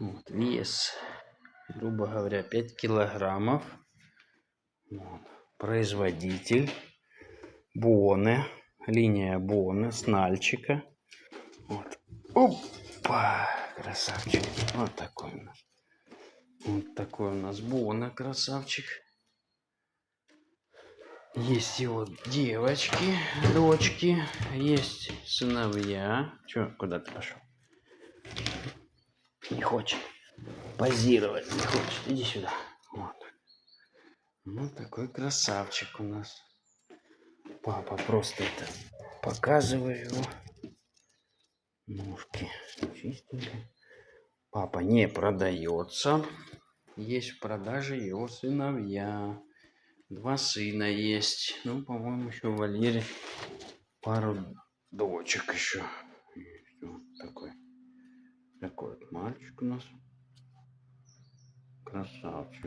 Вот, вес, грубо говоря, 5 килограммов. Вот. Производитель Боне, линия Боне с Нальчика. Вот. Опа, красавчик. Вот такой у нас. Вот такой у нас Боне, красавчик. Есть его девочки, дочки, есть сыновья. Че, куда ты пошел? Не хочет позировать, не хочет. Иди сюда. Вот. Вот такой красавчик у нас. Папа просто это показываю его. Ножки чистенькие. Папа не продается. Есть в продаже его сыновья. 2 сына есть. Ну, по-моему, еще в вольере пару дочек еще. Вот такой вот мальчик у нас. Красавчик.